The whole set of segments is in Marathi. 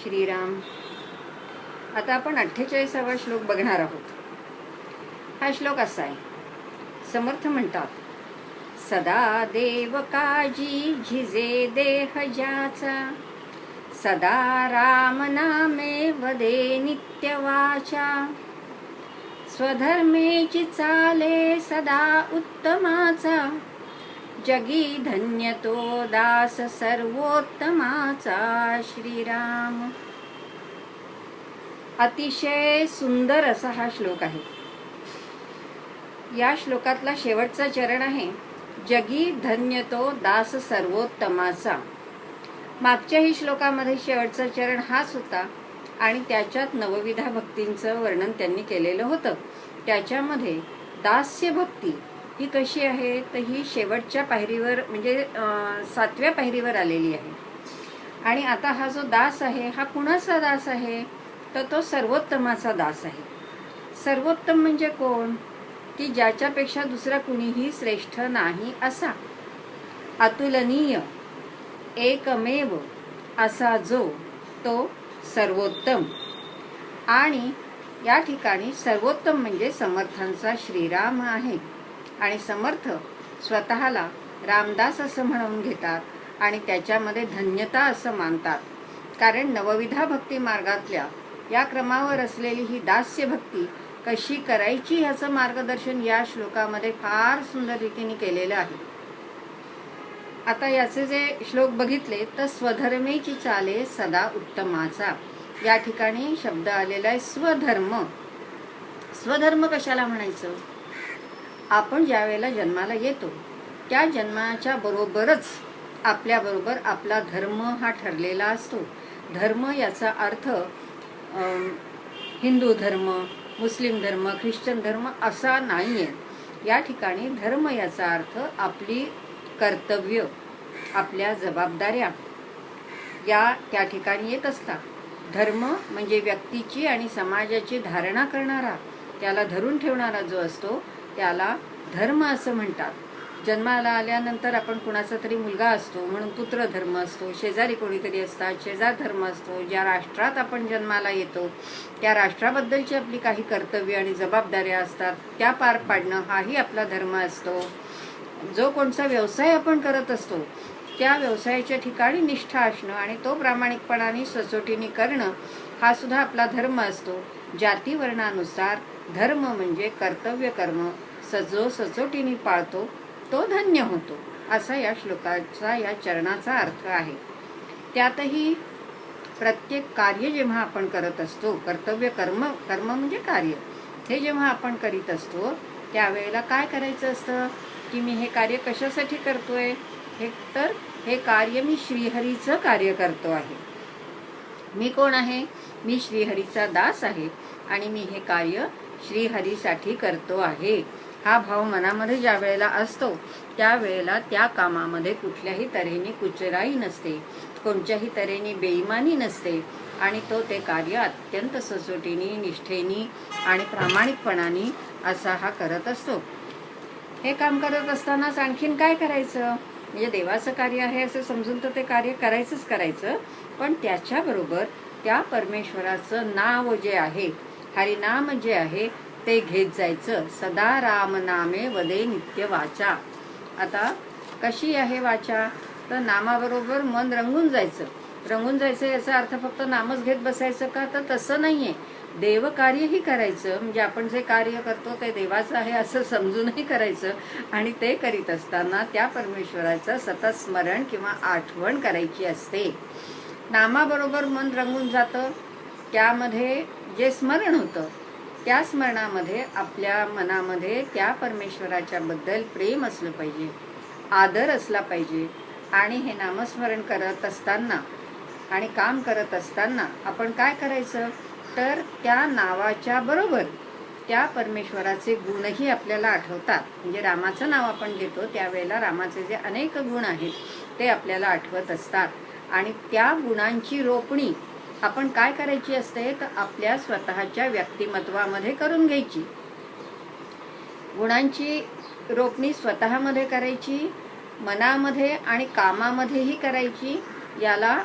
श्रीराम. आता आपण 48वा श्लोक बघणार आहोत. हा श्लोक असा आहे. समर्थ म्हणतात, सदा देव काजी झिजे देह ज्याचा, सदा राम नामे वदे नित्य वाचा, स्वधर्मेची चाले सदा उत्तमाचा, जगी धन्य तो दास सर्वोत्तमाचा. श्रीराम. अतिशय सुंदर असा हा श्लोक आहे. या श्लोकातला शेवटचा चरण आहे, जगी धन्य तो दास सर्वोत्तमाचा. मागच्याही श्लोकामध्ये शेवटचा चरण हाच होता आणि त्याच्यात नवविधा भक्तींचं वर्णन त्यांनी केलेलं होतं. त्याच्यामध्ये दास्य भक्ती ही कशी आहे, तर ही शेवटच्या पायरीवर म्हणजे 7व्या पायरीवर आलेली आहे. आणि आता हा जो दास आहे हा कुणाचा दास आहे, तर तो सर्वोत्तमाचा दास आहे. सर्वोत्तम म्हणजे कोण, की ज्याच्यापेक्षा दुसरा कुणीही श्रेष्ठ नाही असा, अतुलनीय, एकमेव असा जो तो सर्वोत्तम. आणि या ठिकाणी सर्वोत्तम म्हणजे समर्थांचा श्रीराम आहे. आणि समर्थ स्वतःला रामदास असं म्हणून घेतात आणि त्याच्यामध्ये धन्यता असं मानतात. कारण नवविधा भक्ती मार्गातल्या या क्रमावर असलेली ही दास्य भक्ती कशी करायची ह्याचं मार्गदर्शन या श्लोकामध्ये फार सुंदर रीतीने केलेलं आहे. आता याचे जे श्लोक बघितले तर स्वधर्मेची चाले सदा उत्तमाचा, या ठिकाणी शब्द आलेला आहे स्वधर्म. स्वधर्म कशाला म्हणायचं, आपण ज्या वेळेला जन्माला येतो त्या जन्माच्या बरोबरच आपल्याबरोबर आपला धर्म हा ठरलेला असतो. धर्म याचा अर्थ हिंदू धर्म, मुस्लिम धर्म, ख्रिश्चन धर्म असा नाहीये. या ठिकाणी धर्म याचा अर्थ आपली कर्तव्य, आपल्या जबाबदाऱ्या या त्या ठिकाणी येत असतात. धर्म म्हणजे व्यक्तीची आणि समाजाची धारणा करणारा, त्याला धरून ठेवणारा जो असतो त्याला धर्म असं म्हणतात. जन्माला आल्यानंतर आपण कुणाचा तरी मुलगा असतो म्हणून पुत्र धर्म असतो, शेजारी कोणीतरी असतात शेजार धर्म असतो. ज्या राष्ट्रात आपण जन्माला येतो त्या राष्ट्राबद्दलची आपली काही कर्तव्य आणि जबाबदाऱ्या असतात, त्या पार पाडणं हाही आपला धर्म असतो. जो कोणता व्यवसाय आपण करत असतो त्या व्यवसायाच्या ठिकाणी निष्ठा असणं आणि तो प्रामाणिकपणाने सचोटीने करणं हा सुद्धा आपला धर्म असतो. जाती वर्णानुसार धर्म म्हणजे कर्तव्य कर्म जो सचोटीने पाळतो तो धन्य होतो, असा या श्लोकाचा या चरणाचा अर्थ आहे. त्यातही प्रत्येक कार्य जेव्हा आपण करत असतो, कर्तव्य कर्म म्हणजे कार्य, हे जेव्हा आपण करीत असतो त्यावेळेला काय करायचं असतं, की मी हे कार्य कशासाठी करतोय, हे कार्य मी श्रीहरीचं कार्य करतो आहे. मी कोण आहे, मी श्रीहरीचा दास आहे आणि मी हे कार्य श्रीहरीसाठी करतो आहे. हा भाव मनामध्ये ज्या वेळेला असतो त्यावेळेला त्या कामामध्ये कुठल्याही तऱ्हेने कुचराई नसते, कोणत्याही तऱ्हेने बेईमानी नसते आणि तो ते कार्य अत्यंत सचोटीने, निष्ठेने आणि प्रामाणिकपणाने असा हा करत असतो. हे काम करत असतानाच आणखीन काय करायचं, म्हणजे देवाचं कार्य आहे असं समजून तर ते कार्य करायचं, पण त्याच्याबरोबर त्या परमेश्वराचं नाव जे आहे, हरिनाम जे आहे ते घेत जायचं. सदा राम नामे वदे नित्य वाचा. आता कशी आहे वाचा, तर नामाबरोबर मन रंगून जायचं याचा अर्थ फक्त नामच घेत बसायचं का, तर तसं नाहीये. देवकार्यही करायचं, म्हणजे आपण जे कार्य करतो ते देवाचं आहे असं समजूनही करायचं आणि ते करीत असताना त्या परमेश्वराचं सतत स्मरण किंवा आठवण करायची असते. नामाबरोबर मन रंगून जातं, त्यामध्ये जे स्मरण होतं त्या स्मरणामध्ये आपल्या मनामध्ये त्या परमेश्वराच्या बद्दल प्रेम असलं पाहिजे, आदर असला पाहिजे. आणि हे नामस्मरण करत असताना आणि काम करत असताना आपण काय करायचं, तर त्या नावाच्या बरोबर त्या परमेश्वराचे गुणही आपल्याला आठवतात. म्हणजे रामाचं नाव आपण घेतो त्यावेळेला रामाचे जे अनेक गुण आहेत ते आपल्याला आठवत असतात आणि त्या गुणांची रोपणी आपण काय करायची असते, तर आपल्या स्वतःच्या व्यक्तिमत्वामध्ये करून घ्यायची. गुणांची रोपणी स्वतःमध्ये करायची, मनामध्ये आणि कामामध्येही करायची. याला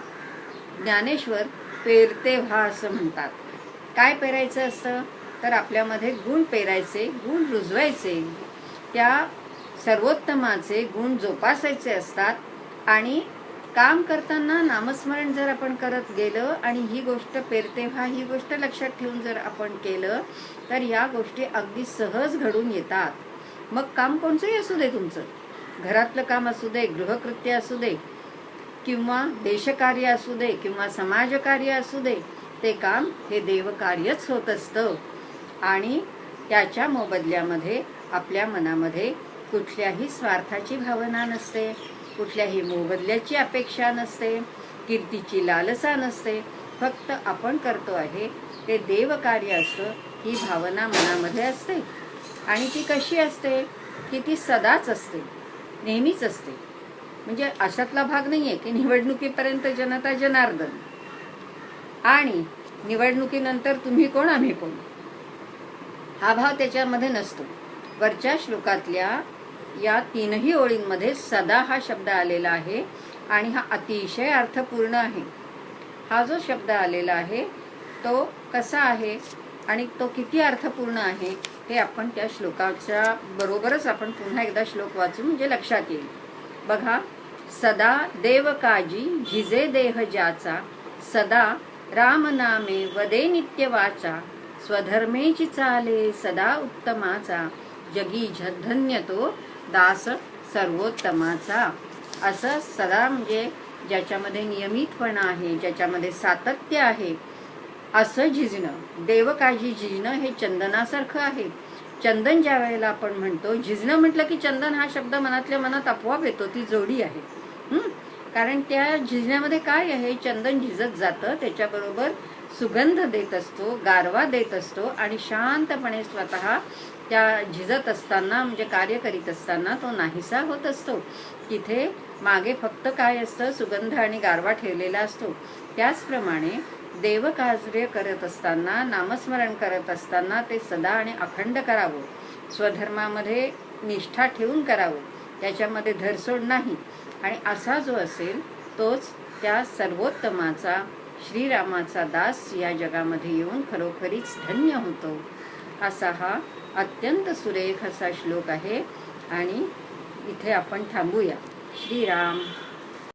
ज्ञानेश्वर पेरते व्हा असं म्हणतात. काय पेरायचं असतं तर आपल्यामध्ये गुण पेरायचे, गुण रुजवायचे, त्या सर्वोत्तमाचे गुण जोपासायचे असतात. आणि काम करताना नामस्मरण जर आपण करत गेलं आणि ही गोष्ट पेरते व्हा ही गोष्ट लक्षात ठेवून जर आपण केलं तर या गोष्टी अगदी सहज घडून येतात. मग काम कोणचंही असू दे, तुमचं घरातलं काम असू दे, गृहकृत्य असू दे, किंवा देशकार्य असू दे, किंवा समाजकार्य असू दे, ते काम हे देवकार्यच होत असतं. आणि त्याच्या मोबदल्यामध्ये आपल्या मनामध्ये कुठल्याही स्वार्थाची भावना नसते, कुठल्याही मोबदल्याची अपेक्षा नसते, कीर्तीची लालसा नसते. फक्त आपण करतो आहे ते देवकार्य असतं ही भावना मनामध्ये असते. आणि ती कशी असते की ती सदाच असते, नेहमीच असते. म्हणजे अशातला भाग नाही आहे की निवडणुकीपर्यंत जनता जनार्दन आणि निवडणुकीनंतर तुम्ही कोण आम्ही कोण, हा भाव त्याच्यामध्ये नसतो. वरच्या श्लोकातल्या या 3ही ओळींमध्ये सदा हा शब्द आलेला आहे आणि हा अतिशय अर्थपूर्ण आहे. हा जो शब्द आलेला आहे तो कसा आहे आणि तो किती अर्थपूर्ण आहे हे आपण त्या श्लोकाच्या बरोबरच आपण पुन्हा एकदा श्लोक वाचू म्हणजे लक्षात येईल. बघा, सदा देव काजी झिजे देह ज्याचा, सदा राम नामे वदे नित्य वाचा, स्वधर्मेची चाले सदा उत्तमाचा, जगी धन्य तो दास सर्वोत्तमाचा. असं सदा म्हणजे ज्याच्यामध्ये नियमितपणा आहे, ज्याच्यामध्ये सातत्य आहे, असं झिजणं. देवकाजी झिजणं हे चंदनासारखं आहे. चंदन ज्या वेळेला आपण म्हणतो, झिजणं म्हटलं की चंदन हा शब्द मनातल्या मनात आपोआप येतो, ती जोडी आहे. कारण त्या झिजण्यामध्ये काय आहे, चंदन झिजत जातं, त्याच्याबरोबर सुगंध देत असतो, गारवा देत असतो आणि शांतपणे स्वतः त्या झिजत असताना म्हणजे कार्य करीत असताना तो नाहीसा होत असतो. तिथे मागे फक्त काय असतं, सुगंध आणि गारवा ठेवलेला असतो. त्याचप्रमाणे देवकार्य करत असताना, नामस्मरण करत असताना ते सदा आणि अखंड करावं, स्वधर्मामध्ये निष्ठा ठेवून करावं, त्याच्यामध्ये धरसोड नाही. आणि असा जो असेल तोच त्या सर्वोत्तमाचा, श्रीरामाचा दास या जगामध्ये येऊन खरोखरीच धन्य होतो. असा हा अत्यंत सुरेख असा श्लोक आहे आणि इथे आपण थांबूया. श्रीराम.